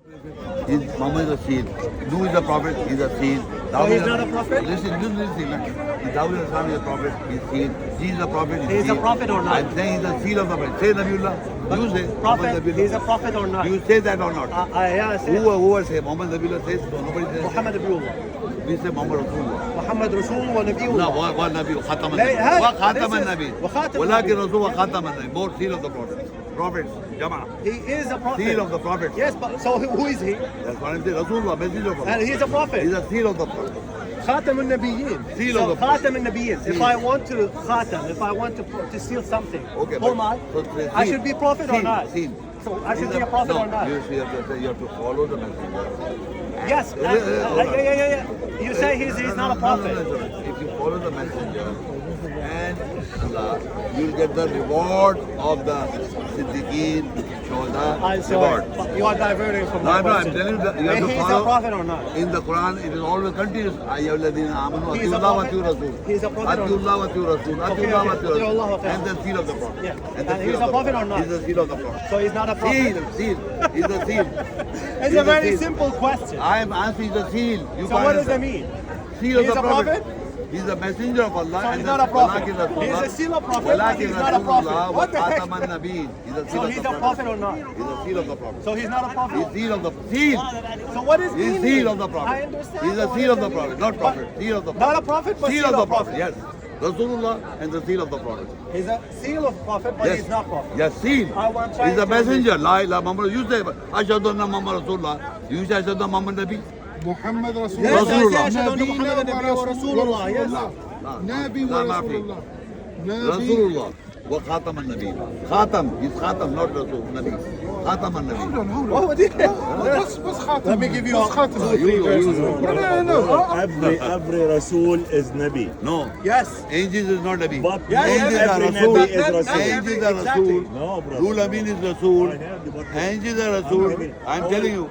Muhammad is a seal. Nuh is a prophet, he's a seal. So he's not a prophet? Listen. Dawud is a prophet, he's seal. Jesus is a prophet, he's seal. He's a prophet or not? I'm saying he's a seal of the prophet. Say Nabiullah. You say Prophet, Muhammad he's a prophet or not? Do you say that or not? Yeah, I say Who will say? Muhammad Nabiullah says, so nobody says. Muhammad Nabiullah. We say Muhammad Rasulullah. Muhammad Rasul wa Nabiullah. No, what Nabi? Khatam لا، al-Nabi. هذا- Khatam this is- al-Nabi. وخاتم ولكن النبي. Rasul wa Khatam al-Nabi. More seal of the prophets. Prophets, Jama'ah. He is a prophet. Seal of the prophets. Yes, but so who is he? That's what I'm saying. Rasulullah, messenger of Allah. And he's a prophet. He's a seal of the prophet. Khatam al-Nabiyyin. Seal So of the Khatam al-Nabiyyin. If Seal. I want to Khatam, if I want to seal something, Okay, who am I? so I seal. should be a prophet or Seal, not? seal. So I should He's be a prophet no, or not? You have to follow the messenger. Yes. Yeah. You say he's not a prophet. No. If you follow the messenger and Allah, you'll get the reward of the Siddiqeen, Shohada, I'm reward. sorry. You are diverting from No, my I'm question. telling you that you have to He's follow. a prophet or not? In the Quran, it is always continuous. Ayyuhalladhina amanu, He's a atiullah wa prophet? atiur Rasul. He's a prophet or not? Atiullah wa atiur Rasul. Okay, Atiullah wa okay. atiur Atiullah, Rasul. okay. And the seal of the prophet. Yeah. And the And seal he's of a prophet the or not? He's the seal of the prophet. So he's not a prophet. Seal. He's a seal. It's He's a a very seal. simple question. I am answering the seal. You So what does find that mean? Seal of He's the a prophet? He's a messenger of Allah. So and he's not a prophet. Walakin Rasulullah. He's a seal of prophet, but Walakin he's not a prophet. Rasulullah What the wa heck? khataman nabiyyin. He's a seal So of he's the a prophet or not? He's a seal of the prophet. So he's not a He's prophet? seal of the seal. So what is He's meaning? seal of the prophet. I understand. He's a What seal of does the that prophet, mean? not But prophet. Seal of the prophet. Not a prophet, but seal of the prophet. Yes. Rasulullah and the seal of the prophet. He's a seal of prophet, but Yes. he's not prophet. Yes, seal. I want to try He's a to- messenger. La ilaha Muhammad. You say Ashhadu anna Muhammad Rasulullah. You say Ashhadu anna Muhammad Nabi. محمد رسول Yes, Rasulullah. I say أشهد أن محمد نبي ورسول الله. Yes. نبي لا ما ورسول في. الله نبي Rasulullah. وخاتم النبي. خاتم. He's خاتم, not Rasul. Nabi. خاتم النبي. What would he? بس خاتم Let me give you بس a- خاتم You. Every Rasul is Nabi. No. Yes. Angels is not Nabi. But Yeah, Angels yeah, are every Rasul. Nabi is Rasul. Angels are Exactly. Rasul. No, brother. Rule Amin is Rasul. I have the button. Angels are Rasul. Amin. I'm telling you,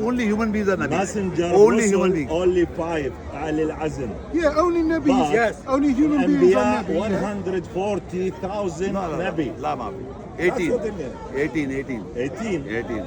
only human beings are Nabi. Messenger, Only Rasul, human beings. only 5. Ali al-Azm. Yeah, only Nabi. But Yes. Only human beings are Anbiya, Nabi. 140,000 Nabi. لا ما في. That's 18. what it means. 18. 18.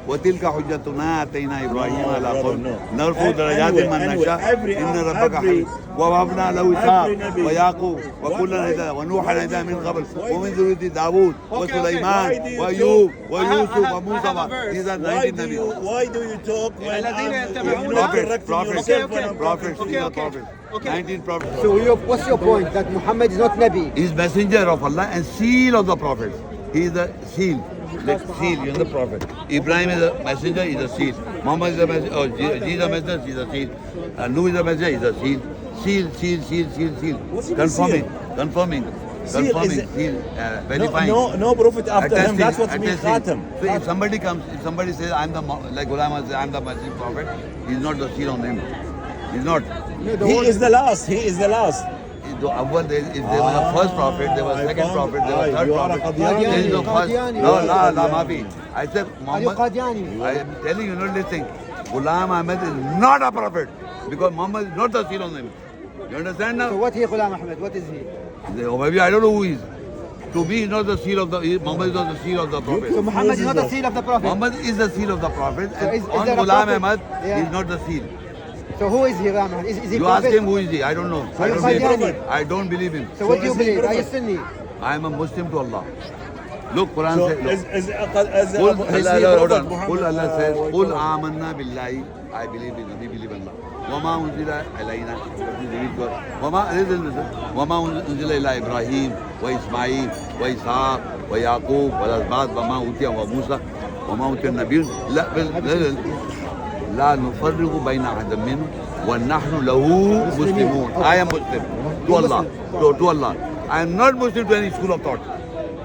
وتلك حجتنا اتينا ابراهيم No, على brother, قوم no. نرفع درجات من نشاء ان ربك حكيم ووهبنا له اسحاق every ويعقوب وكلا هدى ونوحا هدى من قبل ومن ذرية داوود وسليمان Why do you وايوب talk? ويوسف I have وموسى a verse. These are Why 19 do you nabies. why do you talk when الذين I'm يتبعون- you're Prophets, correcting prophets, yourself Okay, when I'm prophets, okay, these are okay. prophets. Okay. 19 prophets. So what's your point? That Muhammad is not Nabi? He is messenger of Allah and seal of the prophets. He is the seal. The seal, you know, the prophet. Ibrahim is a messenger, he is a seal. Muhammad is a messenger, Jesus is a messenger, he is a seal. Nuh is a messenger, he is a seal. Seal. What's he Confirming, seal? confirming, Seal is confirming, it- seal, verifying. no prophet after him. Attesting, That's what means attesting. Khatam. So if somebody comes, if somebody says, I'm the, like Ulama says, I'm the messenger prophet, he's not the seal on him. He's not. He is the last. He is the last. If there was a first prophet, there was I second found- prophet, there was third you are a prophet. Qadiani. There is no first. Qadiani. No, la, Mafi. I said Are you Muhammad. Qadiani? I am telling you, not listening. Ghulam Ahmed is not a prophet because Muhammad is not the seal on him. You understand So now? what he Ghulam Ahmed? What is he? Maybe I don't know who he is. To me, he's not the seal of the. Muhammad is not the seal of the prophet. So Muhammad is not the seal of the Prophet. Muhammad is the seal of the prophet, So and is on there a Ghulam prophet? Ahmed, Yeah. he is not the seal. So who is he, Ghulam Ahmed? Is he You ask prophet? him who is he. I don't know. I you don't believe Qadiani? him. I don't believe him. So what do you is he believe? Are you prophet? Sunni? I am a Muslim to Allah. Look, Quran So says. Look. is قل is Allah, he hold prophet on. Muhammad? قل Allah says, قل آمنا بالله. I believe in we believe in Allah. وما أنزل علينا وما أنزل إلى إبراهيم وإسماعيل وإسحاق ويعقوب والأسباط وما أوتي وموسى وما أوتي النبيون لا نفرق بين أحد منهم ونحن له مسلمون. I am Muslim to Allah. To Allah. I am not Muslim to any school of thought.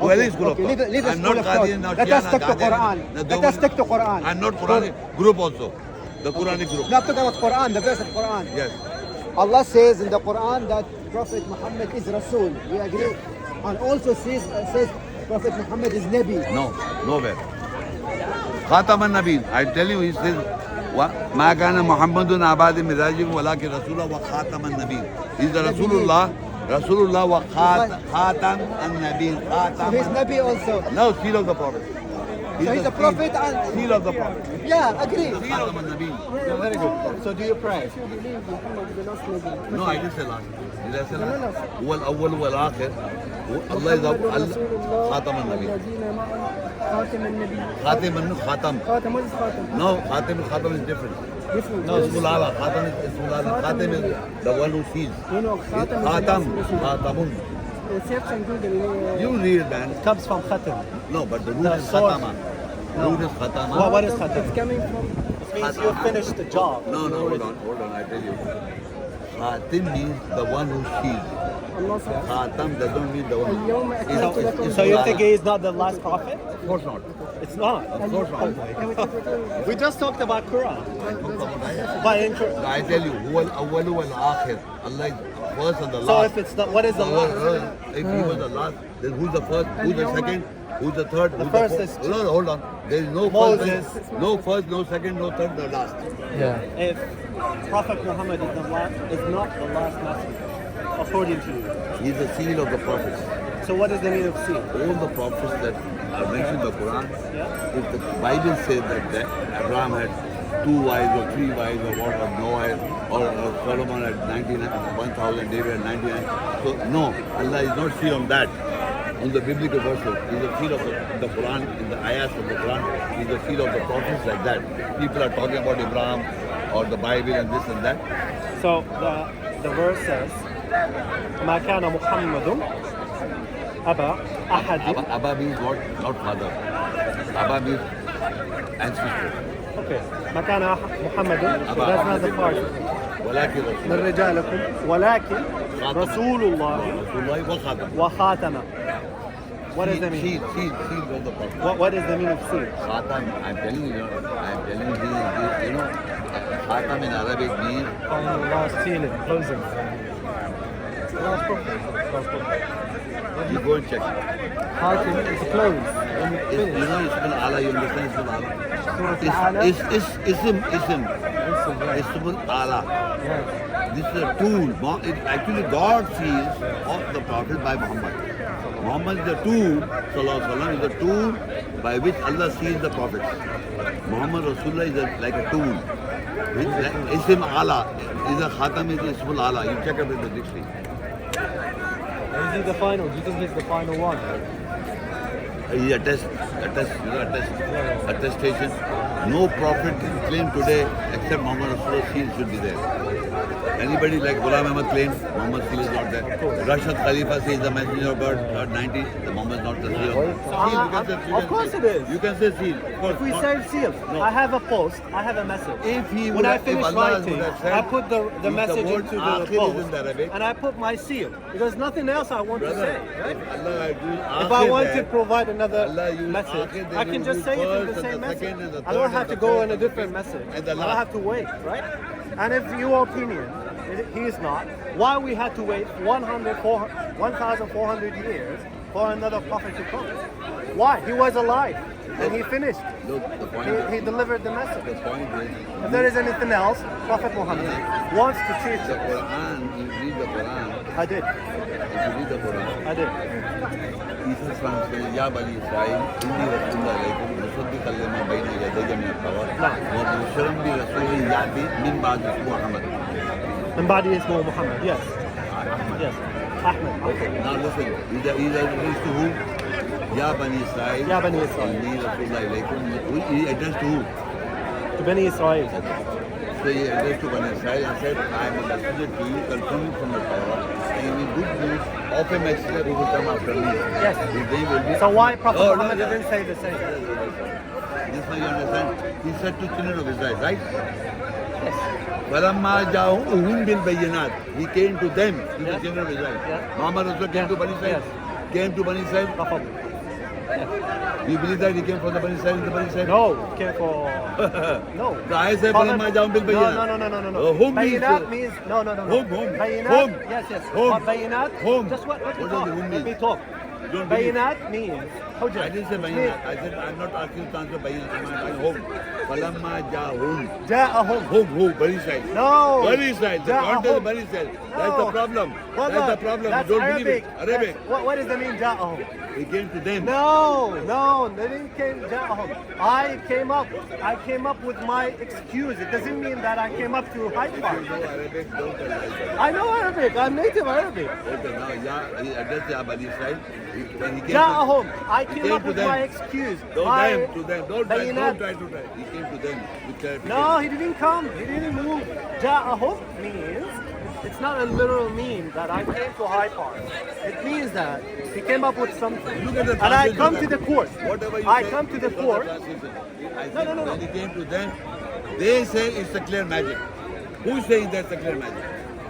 To any school of thought. Leave the I'm school not of thought. Qadian, not Let Shia, us not stick to Qadian, Quran. not Let us stick to Quran. I'm not Quranic group also. The Quranic group. Now talk about Quran, the verse of Quran. Yes. Allah says in the Quran that Prophet Muhammad is Rasul. We agree. And also says Prophet Muhammad is Nabi. No, nowhere. Khatam al-Nabeen. I tell you, he says, ما كان محمد عباد من رجالكم ولكن رسول وخاتم النبيين. He's the Rasulullah wa Khatam al-Nabiyyin. So he's Nabi also. No, seal of the Prophet. So he's a prophet and Seal of the prophet. yeah, agree. Khatam al-Nabi. Yeah, very good. So do you pray? No, I didn't say last. Did I say last? هو الأول والآخر. الله is خاتم النبي. خاتم النبي. خاتم. خاتم what is خاتم? No, خاتم is different. No, Ismul Ala. Khatam is Ismul Ala. Khatam is the one who sees. Khatamun. Search on Google. You read, man. It comes from khatam. No, but the root The is source. Khatama. Root is Khatama. What is It's khatam? coming from It means you finished the job. No, hold on, I tell you. Khatim means the one who sees. Allah subhanahu Khatam doesn't mean the one who اليوم أكملت لكم So you think he is not the last prophet? Of course not. It's not. Of course not. We just talked about Quran. But I tell you, هو الأول والآخر. Allah is first and the last. so if it's not, what is the last? If he was the last, then who's the first? Who's the second? Who's the third? Who's first the is- fourth? No, hold on. There is no Moses. first, no first, no second, no third, no last. If Prophet Muhammad is not the last messenger, according to you. He is the seal of the prophets. So what is the meaning of seal? All the prophets that are mentioned in the Quran, Yeah. if the Bible says that Abraham had 2 wives or 3 wives or what, or Noah or Solomon had 1,000, David had 99. So no, Allah is not seal on that. On the biblical verses, He is the seal of the Quran, in the ayahs of the Quran, He is the seal of the prophets like that. People are talking about Abraham or the Bible and this and that. So the verse says, ما كان محمد أبا أحد. Abba means what? Not father. Abba means ancestor. Okay. ما كان محمد. That's not the part. ولكن رسول من رجالكم ولكن رسول الله الله وخاتم. وخاتم. What does that mean? Seal of the prophet. What is the meaning of seal? Khatam, I'm telling you, you know, Khatam in Arabic means Final last seal and closing. you go and check. Khatim is closed. You know Ismul Ala, you understand Ismul Ala? Surah Ismul Ala. This is a tool. Actually, God seals of the prophet by Muhammad. Muhammad is the tool, Sallallahu Alaihi Wasallam, is the tool by which Allah seals the prophets. Muhammad Rasulullah is like a tool. Ism Ala is a Khatam, is Ismul Ala. You check it in the dictionary. Is he the final? Do you think he's the final one? He attestation. No prophet can claim today except Muhammad Rasulullah seal should be there. Anybody like Ghulam Ahmad claims Muhammad seal is not there. Rashid Khalifa says the messenger of God 90, the Muhammad is not the seal. Of course it is. You can say seal. Of course. If we say seal, I have a post, I have a message. If he When would I have- if finish Allah writing, would have said- I put the the message word into the akhir is post, in the Arabic. and I put my seal. There's nothing else I want to Brother, say. Right? if Allah If I want to there, provide another Allah used message, akhir, then I can you just use say it in first the and same the message. second and the I don't third have and to the go fourth in a different message. and the I don't last. have to wait, right? And if your opinion, he is not, why we had to wait 1,400 years for another prophet to come? Why? He was alive and he finished. Look, the point, He delivered the message. the point is, If there is anything else, Prophet Muhammad wants to teach the us. Quran, you read the Quran, I did. if you read the Quran, I did. Jesus says, Ya Bani Israel, Inni Rasulullah alaykum, Musaddiq lima bayna yadayya min al-tawrat, wa Mubashiran bi Rasulin ya'ti min ba'di Muhammad. And body is Muhammad. Yes. Yes. Ahmed. Now listen, he addressed to who? Ya Bani Israel, Ya Bani Israel. Inni Rasulullah alaykum. He addressed to who? To Bani Israel. So he addressed to Bani Israel and said, I am a messenger to you, confirmed from the Torah, and in good news of a messenger who will come after me. Yes. His name will be... So why Prophet Oh, no, Muhammad yeah. didn't say the same? This one you understand? He said to children of Israel, right? Yes. فَلَمَّا جَاءُهُمْ بِالْبَيِّنَاتِ He came to them, to the Yeah. children of Israel. Yeah. Muhammad also came to Bani Israel. Yes. Came to Bani Israel. Prophet. Do you believe that he came from the Bani Israel? The Bani Israel? No. Care for... No. So I say, Prophet- فَلَمَّا جَاءُهُم بِالْبَيِّنَاتِ No. Whom means... Bayinat means... No. Whom? Bayinat... Whom? Yes. Whom? But bayinat... Whom? Just what What we does talk. the whom Let mean? me talk. You don't believe. Bayinat means... I didn't say Bayinat. I said, I'm not asking you to answer Bayinat. I'm asking home. Falamma ja'ahum. Ja'ahum. Who? Bani Israel. No. Bani Israel. The Ja'ahum. context of Bani Israel. That's the problem. Brother, That's the problem. That's You don't Arabic. believe it. Arabic. What does that mean, Ja'ahum? He came to them. No, they didn't came Ja'ahum. I came up with my excuse. It doesn't mean that I came up to Hyde Park. You know Arabic, don't tell lies. I know Arabic. I'm native Arabic. Okay, now, he addressed the Bani Israel. When he came Ja'ahum. I he came came up to with them. my excuse. Don't My to them. Don't try bayinat. to try. He came to them with clarification. No, he didn't come. He didn't move. Ja'ahum means, it's not a literal mean that I came to Hyde Park. It means that he came up with something. Look at the And I translation come of to the that. court. Whatever you I say, come to the it's not court. translation. I No, said no, no, no. When he came to them, they say it's a clear magic. Who's saying that's a clear magic?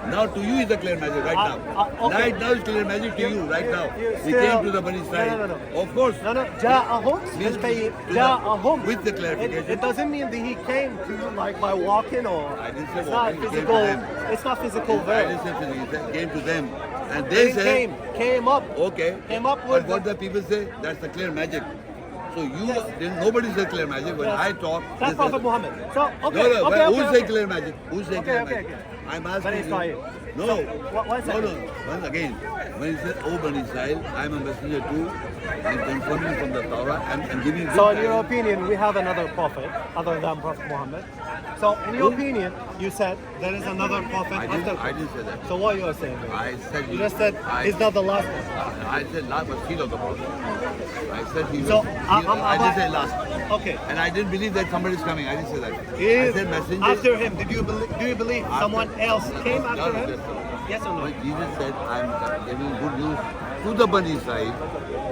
Now to you is a clear magic right now. Okay. Right now it's clear magic to you right now. you He still- came to the Bani Israel. No. Of course. No, Ja'ahum Means is to paying. the- Ja'ahum. with the clarification. It doesn't mean that he came to you like by walking or. I didn't say It's walking, not he came to physical. them. It's not physical I verb. didn't say physically. He came to them. And they He say, came up. okay. Came up But with what the people say, that's the clear magic. So you, nobody says clear magic. When I talk, That's they Prophet say, Muhammad. So okay, no, okay, who's okay, saying okay. clear magic? Who's saying clear magic? Okay. I'm asking Bani you. Israel. No. So, one No, second. Once again, when he said, oh Bani Israel, I'm a messenger too. I'm confirming from the Torah. I'm giving So good in your guidance. opinion, we have another prophet other than Prophet Muhammad. So in your opinion, you said there is another prophet I after. didn't say that. So what you are saying? I said You just said I- he's not the last one. I said last was seal of the prophet. I said he was. So I didn't say last. Okay. And I didn't believe that somebody's coming. I didn't say that. I Is said messenger. after him, do you believe someone else came after No, him? yes, sir. Yes or no? When Jesus said, I'm giving good news to the Bani Israel,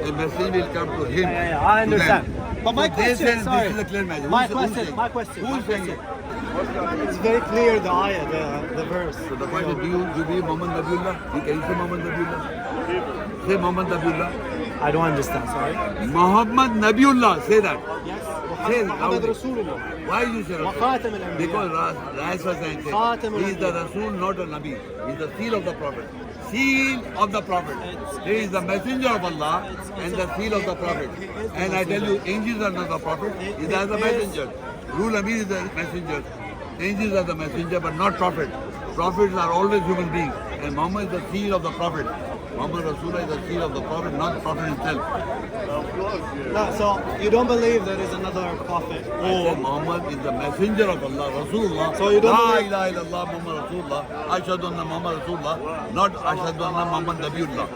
a message will come to him. Yeah, I to them. understand. But my So question, they said sorry. this is a clear magic. My Who's question, saying? my question. Who's saying it? It's very clear the ayah, the verse. So the question, do you believe Muhammad Nabiullah? Can you say Muhammad Nabiullah? Say Muhammad Nabiullah. I don't understand. Sorry. Muhammad Nabiullah. Say that. Yes. Say it Muhammad loudly. Rasulullah. Why you say Rasul? وخاتم الأنبياء. Because Rasul said, Khatam he is the al-Anbiya. Rasul, not a Nabi. He is the seal of the Prophet. Seal of the Prophet. He is the messenger of Allah and the seal of the Prophet. And I tell you, angels are not the Prophet. He is the messenger. Rule Amir is the messenger. Angels are the messenger, but not Prophet. Prophets are always human beings. And Muhammad is the seal of the Prophet. Muhammad Rasulullah is the seal of the Prophet, not the Prophet himself. No, so you don't believe there is another prophet? Oh, Muhammad is the messenger of Allah, Rasulullah. So you don't La believe- ilaha illallah Muhammad Rasulullah. Ashhadu anna Muhammad Rasulullah, not Ashhadu anna Muhammad Nabiullah.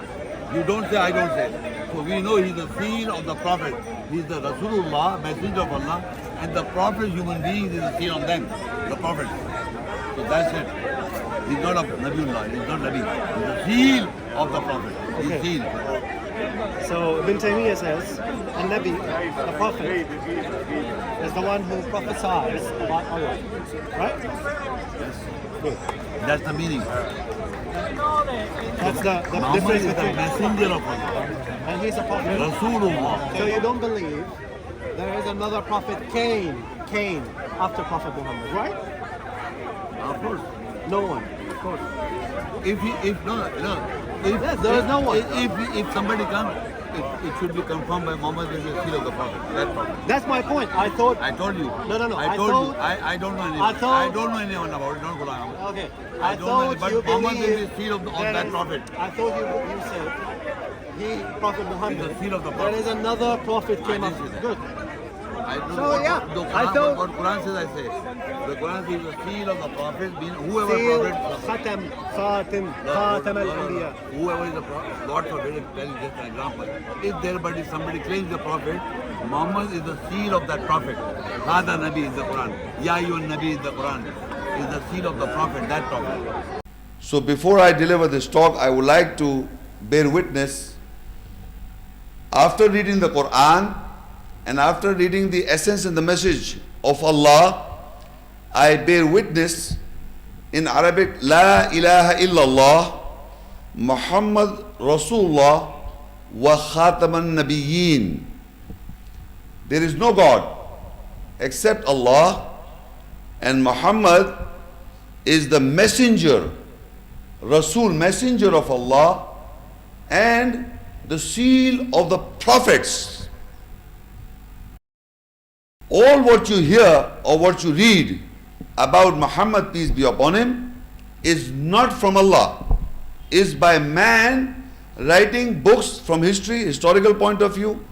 You don't say, I don't say. So we know he's the seal of the Prophet. He's the Rasulullah, messenger of Allah, and the Prophet, human beings, is the seal on them, the Prophet. So that's it. He's not a Nabiullah, he's not Nabi. He's the seal of the Prophet. He's Okay. seal. So Ibn Taymiyyah says, a Nabi, the prophet, is the one who prophesies about Allah. Right? That's the meaning. That's the Muhammad difference is the between. messenger of Allah. And he's a prophet. Rasulullah. So you don't believe there is another prophet, Cain, after Prophet Muhammad, right? Of course. No one. Of course. If Yes, there is no one. If somebody comes, it should be confirmed by Muhammad as the seal of the Prophet. That Prophet. That's my point. I thought. I told you. No. I told you. I don't know anyone. I don't know anyone about it. Don't go on. Okay. I don't know, thought but you Muhammad is believe the seal of there that is- Prophet. I thought you said Prophet Muhammad. He's the seal of the There Prophet. is another prophet came I up. didn't say that. Good. I don't So, know yeah, what, the I Quran, thought- what Quran says, I say. The Quran says the seal of the Prophet, means whoever Seal, Prophet. Khatam al-Anbiya. Whoever is the prophet, God forbid, I'll tell you just an example. If there but if somebody claims the prophet, Muhammad is the seal of that prophet. Hada Nabi is the Quran. Ya Ayyuhan Nabi is the Quran. Is the seal of the prophet, that prophet. So before I deliver this talk, I would like to bear witness. After reading the Quran and after reading the essence and the message of Allah, I bear witness in Arabic, La ilaha illallah, Muhammad Rasulullah wa khataman nabiyyin. There is no God except Allah, and Muhammad is the messenger, Rasul, messenger of Allah, and the seal of the prophets. All what you hear or what you read about Muhammad, peace be upon him, is not from Allah, is by man writing books from history, historical point of view,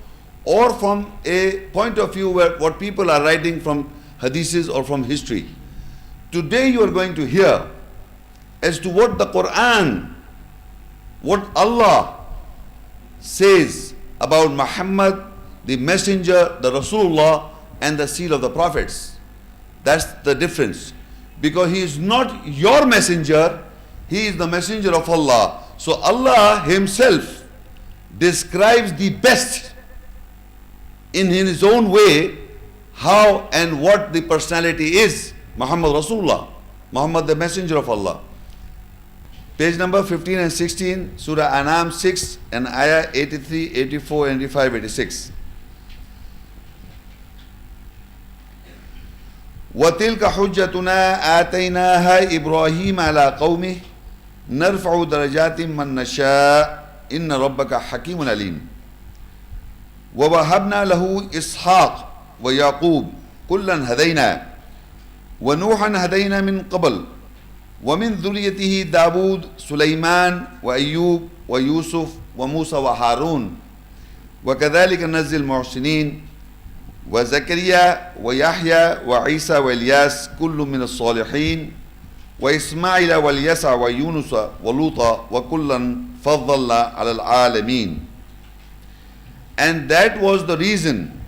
or from a point of view where what people are writing from hadiths or from history. Today you are going to hear as to what the Quran, what Allah says about Muhammad, the messenger, the Rasulullah, and the seal of the prophets. That's the difference. Because he is not your messenger, he is the messenger of Allah. So Allah himself describes the best in his own way how and what the personality is. Muhammad Rasulullah, Muhammad the messenger of Allah. Page number 15 and 16, Surah An'am 6 and Ayah 83, 84, 85, 86. وَتِلْكَ حُجَّتُنَا آتَيْنَاهَا إِبْرَاهِيمَ عَلَى قَوْمِهِ نَرْفَعُ دَرَجَاتٍ مَّن نَّشَاءُ إِنَّ رَبَّكَ حَكِيمٌ عَلِيمٌ وَوَهَبْنَا لَهُ إِسْحَاقَ وَيَعْقُوبَ كُلًّا هَدَيْنَا وَنُوحًا هَدَيْنَا مِن قَبْلُ وَمِن ذُرِّيَّتِهِ داود سُلَيْمَانَ وَأَيُّوبَ وَيُوسُفَ وَمُوسَى وَهَارُونَ وَكَذَلِكَ نَجْزِي الْمُحْسِنِينَ وزكريا ويحيى وعيسى والياس كل من الصالحين وإسماعيل واليسع ويونس ولوطا وكلا فضلنا على العالمين. And that was the reason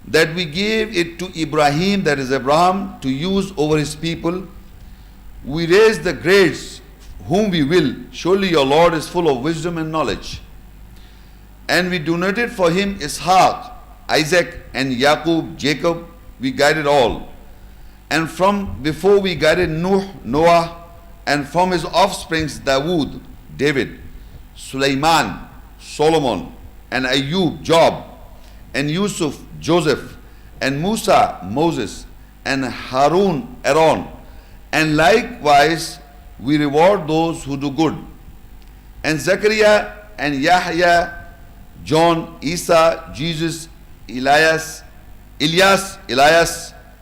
that we gave it to Ibrahim, that is Abraham, to use over his people. We raise the grades whom we will. Surely your Lord is full of wisdom and knowledge. And we donated for him Ishaq, Isaac, and Yaqub, Jacob, we guided all. And from before we guided Noah, and from his offsprings Dawood, David, Sulaiman, Solomon, and Ayub, Job, and Yusuf, Joseph, and Musa, Moses, and Harun, Aaron. And likewise we reward those who do good. And Zechariah and Yahya, John, Isa, Jesus, Elias,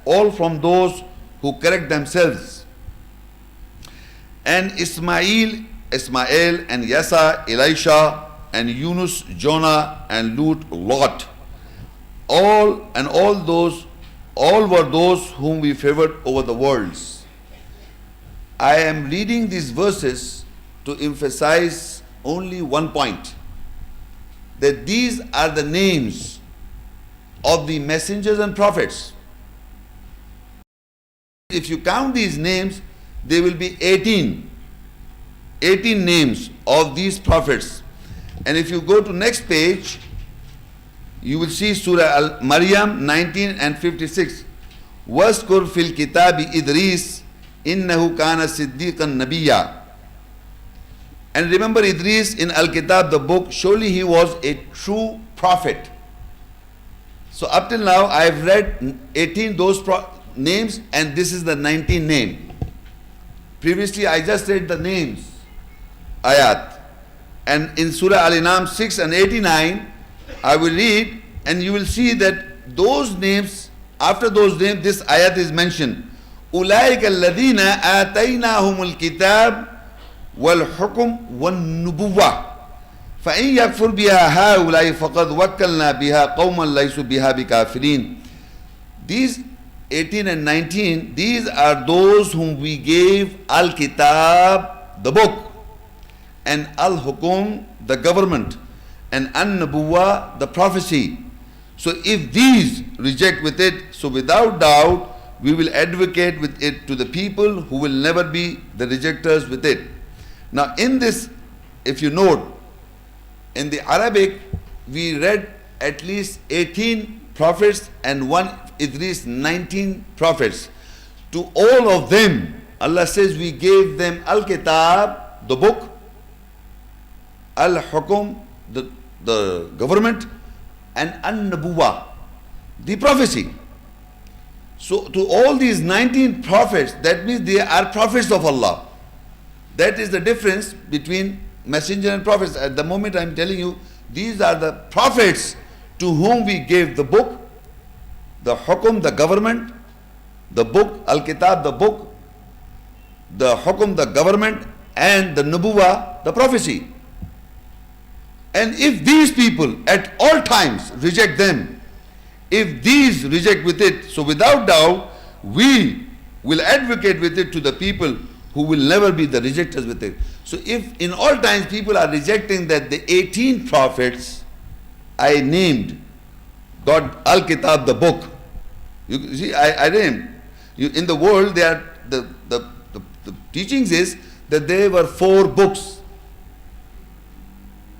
all from those who correct themselves. And Ismail, and Yasa, Elisha, and Yunus, Jonah, and Lut, Lot. All were those whom we favored over the worlds. I am reading these verses to emphasize only one point, that these are the names of the messengers and prophets. If you count these names, there will be 18 names of these prophets. And if you go to next page, you will see Surah Al-Maryam 19 and 56. وَاذْكُرْ فِي الْكِتَابِ إِدْرِيسَ إِنَّهُ كَانَ صِدِّيقًا نَبِيًّا. And remember Idris in Al-Kitab, the book, surely he was a true prophet. So up till now I have read 18 those names, and this is the 19th name. Previously I just read the names, ayat. And in Surah Al-An'am 6 and 89, I will read, and you will see that those names, after those names, this ayat is mentioned. أُولَٰئِكَ الَّذِينَ آتَيْنَاهُمُ الْكِتَابَ وَالْحُكْمَ وَالنُّبُوَّةَ فَإِنْ يَكْفُرْ بِهَا هَؤُلَاءِ فَقَدْ وَكَّلْنَا بِهَا قَوْمًا لَيْسُوا بِهَا بِكَافِرِينَ. These 18 and 19, these are those whom we gave Al-Kitab, the book, and Al-Hukum, the government, and An-Nubuwah, the prophecy. So if these reject with it, so without doubt we will advocate with it to the people who will never be the rejectors with it. Now in this, if you note, in the Arabic we read at least 18 prophets and one Idris, 19 prophets. To all of them, Allah says we gave them Al-Kitab, the book, Al-Hukum, the government, and An-Nubuwah, the prophecy. So to all these 19 prophets, that means they are prophets of Allah. That is the difference between messenger and prophets. At the moment I am telling you, these are the prophets to whom we gave the book, the hukum, the government, the book, al-kitab, the book, the hukum, the government, and the nubuwah, the prophecy. And if these people at all times reject them, if these reject with it, so without doubt, we will advocate with it to the people who will never be the rejectors with it. So if in all times people are rejecting that the 18 prophets I named, God, Al-Kitab, the book. You see, I named. In the world, they are, the teachings is that there were 4 books.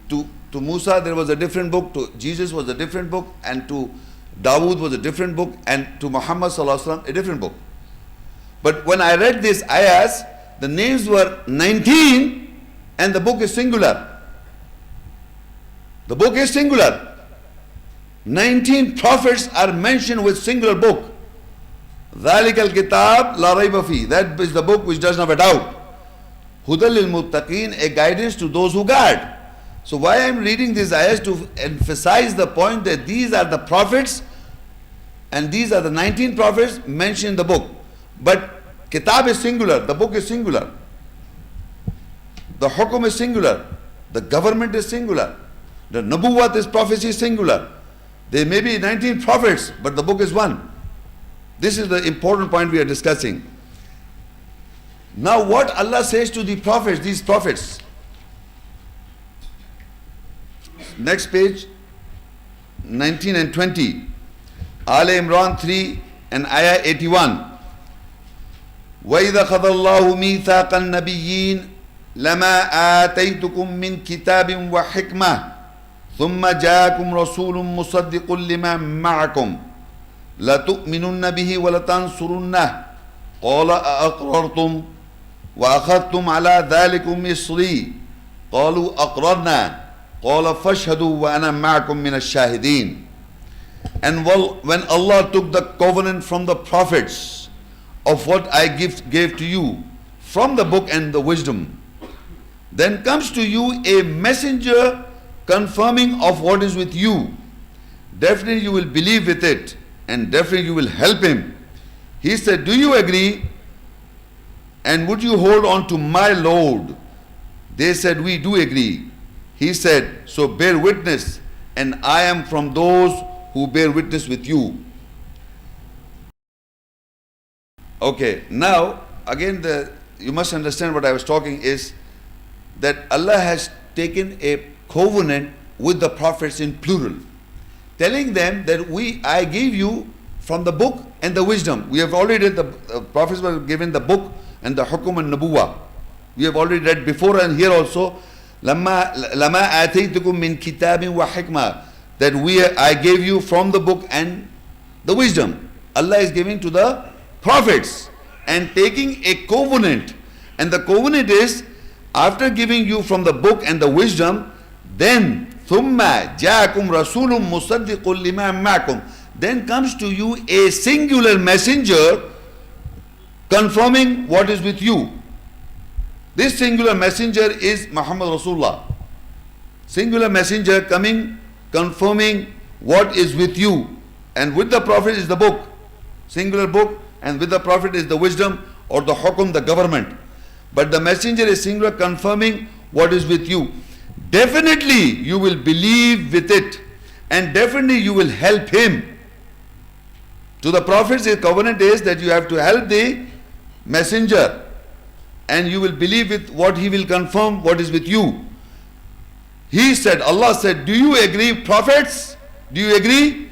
To Musa there was a different book, to Jesus was a different book, and to Dawood was a different book, and to Muhammad sallallahu alaihi wasallam a different book. But when I read these ayahs, the names were 19 and the book is singular. The book is singular. 19 prophets are mentioned with singular book. ذَلِكَ الْكِتَابِ لَا رَيْبَ فِيهِ. That is the book which does not have a doubt. هُدًى لِلْمُتَّقِينَ, a guidance to those who guard. So why I am reading these ayahs? To emphasize the point that these are the prophets and these are the 19 prophets mentioned in the book. But kitab is singular, the book is singular. The hukum is singular, the government is singular. The nubuwwat is prophecy is singular. There may be 19 prophets, but the book is one. This is the important point we are discussing. Now what Allah says to the prophets, these prophets. Next page, 19 and 20. Al Imran 3 and Ayah 81. وَإِذَا خَذَ اللَّهُ مِيثَاقَ النَّبِيِّينَ لَمَا آتَيْتُكُم مِّن كِتَابٍ وَحِكْمَةٍ ثُمَّ جَاءَكُمْ رَسُولٌ مُصَدِّقٌ لِمَا مَعَكُمْ لَتُؤْمِنُنَّ بِهِ وَلَتَنصُرُنَّهُ قَالَ أَأَقْرَرْتُمْ وَأَخَذْتُمْ عَلَى ذَلِكُمْ إِصْرِي قَالُوا أَقْرَرْنَا قَالَ فَاشْهَدُوا وَأَنَا مَعَكُمْ مِنَ الشَّاهِدِينَ. And when Allah took the covenant from the prophets of what I gave to you from the book and the wisdom, then comes to you a messenger confirming of what is with you. Definitely you will believe with it, and definitely you will help him. He said, do you agree? And would you hold on to my Lord? They said, we do agree. He said, so bear witness, and I am from those who bear witness with you. Okay, now again you must understand what I was talking is that Allah has taken a covenant with the prophets in plural, telling them that I gave you from the book and the wisdom. We have already read, the prophets were given the book and the hukum and nubuwah. We have already read before and here also, لَمَا آتَيْتُكُم مِّن كِتَابٍ وَحِكْمَةٍ, that I gave you from the book and the wisdom. Allah is giving to the prophets and taking a covenant. And the covenant is, after giving you from the book and the wisdom, then ثُمَّ جَاءَكُمْ رَسُولٌ مُصَدِّقٌ لِمَا مَعَكُمْ, then comes to you a singular messenger confirming what is with you. This singular messenger is Muhammad Rasulullah. Singular messenger coming, confirming what is with you. And with the Prophet is the book, singular book, and with the Prophet is the wisdom or the hukum, the government. But the messenger is singular, confirming what is with you. Definitely you will believe with it, and definitely you will help him. To the Prophet's covenant is that you have to help the messenger, and you will believe with what he will confirm what is with you. He said, Allah said, do you agree, prophets? Do you agree?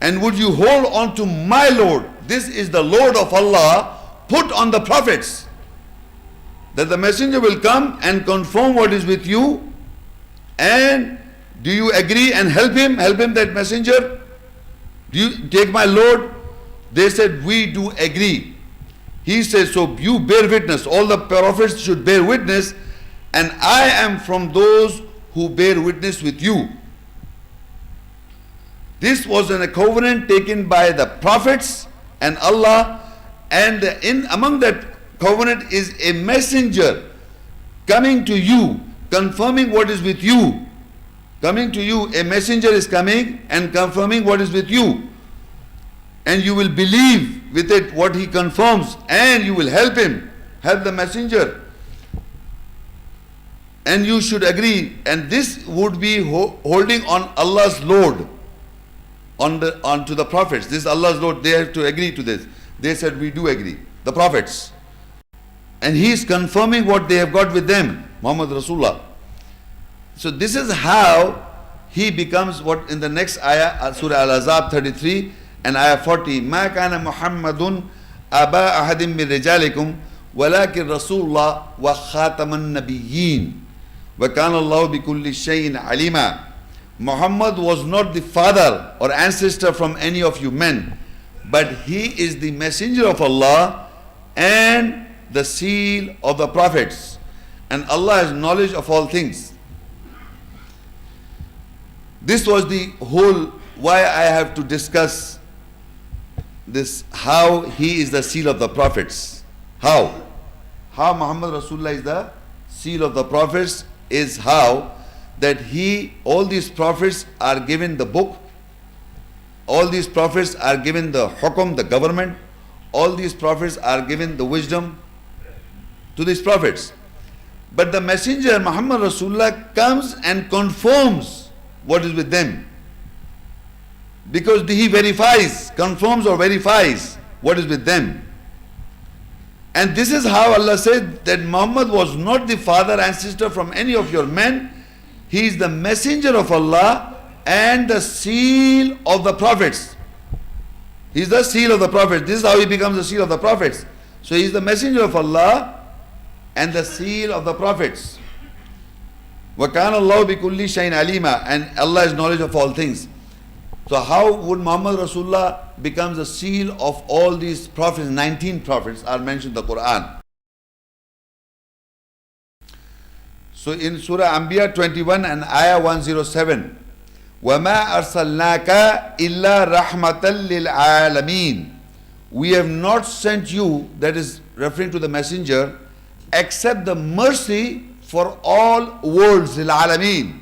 And would you hold on to my Lord? This is the Lord of Allah put on the prophets, that the messenger will come and confirm what is with you. And do you agree and help him that messenger? Do you take my Lord? They said, we do agree. He says, so you bear witness. All the prophets should bear witness, and I am from those who bear witness with you. This was a covenant taken by the prophets and Allah, and among that covenant is a messenger coming to you, confirming what is with you. Coming to you, a messenger is coming and confirming what is with you. and you will believe with it what he confirms, and you will help him, help the messenger. And you should agree, and this would be holding on Allah's load onto the prophets. This is Allah's load. They have to agree to this. They said, we do agree, the prophets. And he is confirming what they have got with them, Muhammad Rasulullah. So this is how he becomes what in the next ayah, Surah Al-Azab 33 and ayah 40. مَا كَانَ مُحَمَّدٌ أَبَا أَحَدٍ مِّن رِجَالِكُمْ وَلَكِنْ رَسُولُ اللَّهِ وَخَاتَمَ النَّبِيِّينَ وَكَانَ اللَّهُ بِكُلِّ شَيْءٍ عَلِيمًا. Muhammad was not the father or ancestor from any of you men, but he is the messenger of Allah and the seal of the prophets. And Allah has knowledge of all things. This was the whole why I have to discuss this, how he is the seal of the prophets. How Muhammad Rasulullah is the seal of the prophets is how that all these prophets are given the book, all these prophets are given the hukum, the government, all these prophets are given the wisdom to these prophets. But the messenger Muhammad Rasulullah comes and confirms what is with them, because he verifies, confirms or verifies what is with them. And this is how Allah said that Muhammad was not the father ancestor from any of your men. He is the messenger of Allah and the seal of the prophets. He is the seal of the prophets. This is how he becomes the seal of the prophets. So he is the messenger of Allah and the seal of the prophets. وَكَانَ اللَّهُ بِكُلِّ شَيْءٍ عَلِيمًا. And Allah has knowledge of all things. So how would Muhammad Rasulullah become the seal of all these prophets? 19 prophets are mentioned in the Quran. So in Surah Anbiya 21 and Ayah 107, وَمَا أَرْسَلْنَاكَ إِلَّا رَحْمَةً لِلْعَالَمِينَ. We have not sent you, that is referring to the messenger, except the mercy for all worlds, لِلْعَالَمِينَ.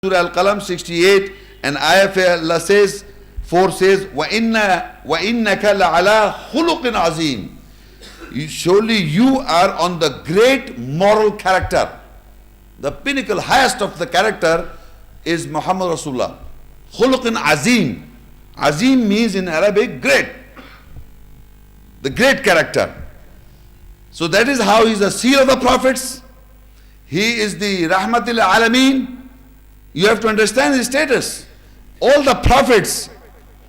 Surah Al-Qalam 68 and Ayah Allah says, 4 says, وَإِنَّكَ لَعَلَىٰ خُلُقٍ عَظِيمٍ. Surely you are on the great moral character. The pinnacle, highest of the character is Muhammad Rasulullah. Khuluqin azim. Azim means in Arabic great. The great character. So that is how he is the seal of the prophets. He is the Rahmatil Alameen. You have to understand his status. All the prophets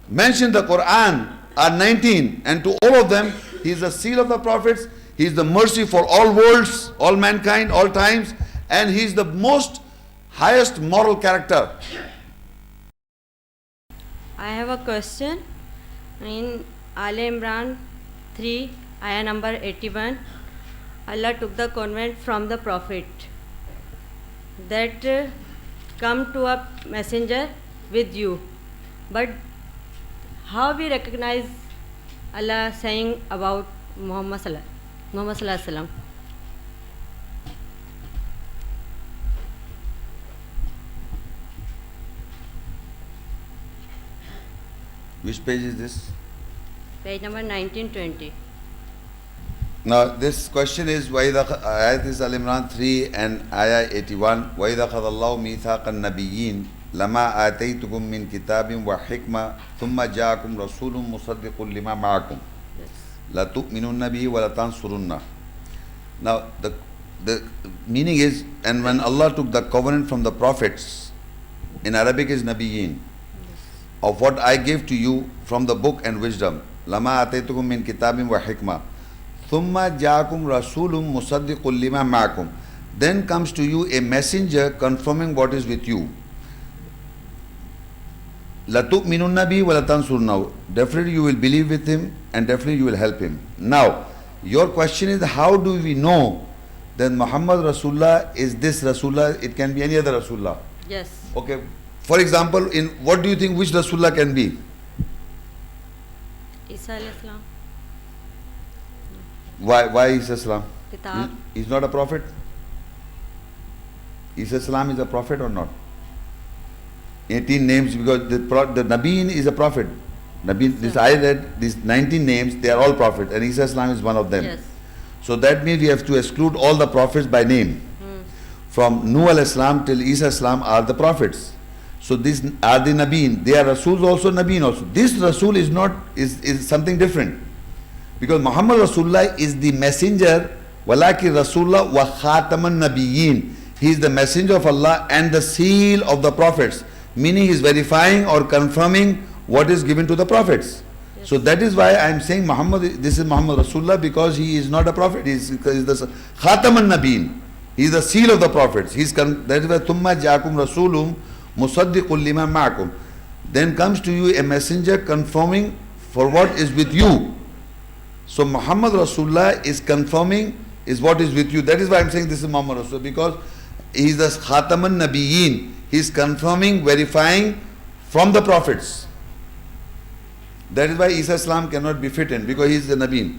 mentioned in the Quran are 19, and to all of them he is the seal of the prophets. He is the mercy for all worlds, all mankind, all times, and he is the most highest moral character. I have a question. In Al Imran 3, ayah number 81, Allah took the commandment from the Prophet that come to a messenger with you. But how we recognize Allah saying about Muhammad Sallallahu Alaihi Wasallam? Which page is this? Page number 1920. Now this question is ayat is Al Imran 3 and ayah 81. وَإِذَا خَذَ اللَّهُ مِيثَاقَ النَّبِيِّينَ لَمَا آتَيْتُكُم مِّن كِتَابٍ وَحِكْمَةٍ ثُمَّ جَاءَكُمْ رَسُولٌ مُصَدِّقٌ لِمَا مَعَكُمْ لَتُؤْمِنُنَّ بِهِ وَلَتَنصُرُنَّهُ. Now the meaning is, and when Allah took the covenant from the prophets, in Arabic is Nabiyyin, of what I gave to you from the book and wisdom, لَمَا آتَيْتُكُم مِّن كِتَابٍ وَحِكْمَةٍ ثُمَّ جَاءَكُمْ رَسُولٌ مُصَدِّقٌ لِمَا مَعَكُمْ. Then comes to you a messenger confirming what is with you. لَتُؤْمِنُنَّ بِهِ وَلَتَنصُرُنَّهُ. Definitely you will believe with him and definitely you will help him. Now, your question is, how do we know that Muhammad Rasulullah is this Rasulullah? It can be any other Rasulullah. Yes. Okay. For example, in what do you think which Rasulullah can be? Isa alayhi salam. Why Isa salam? Kitab. He's not a prophet? Isa salam is a prophet or not? 18 names because the Nabeen is a prophet. Nabeen, this I read, these 19 names, they are all prophet, and Isa Islam is one of them. Yes. So that means we have to exclude all the prophets by name. From Nuh al-Islam till Isa Islam are the prophets. So these are the Nabeen. They are Rasuls also, Nabeen also. This Rasul is not, is something different. Because Muhammad Rasulullah is the messenger, walaki Rasulullah wa khataman nabiyyin. He is the messenger of Allah and the seal of the prophets. Meaning he is verifying or confirming what is given to the prophets. So that is why I am saying Muhammad, this is Muhammad Rasulullah, because he is not a prophet. He is the khataman nabiyyin. He is the seal of the prophets. That is why thumma ja'akum rasulum musaddiqul lima ma'akum. Then comes to you a messenger confirming for what is with you. So Muhammad Rasulullah is confirming is what is with you. That is why I am saying this is Muhammad Rasulullah, because he is the khataman nabiyyin. He is confirming, verifying from the prophets. That is why Isa Islam cannot be fit in, because he is the Nabeen.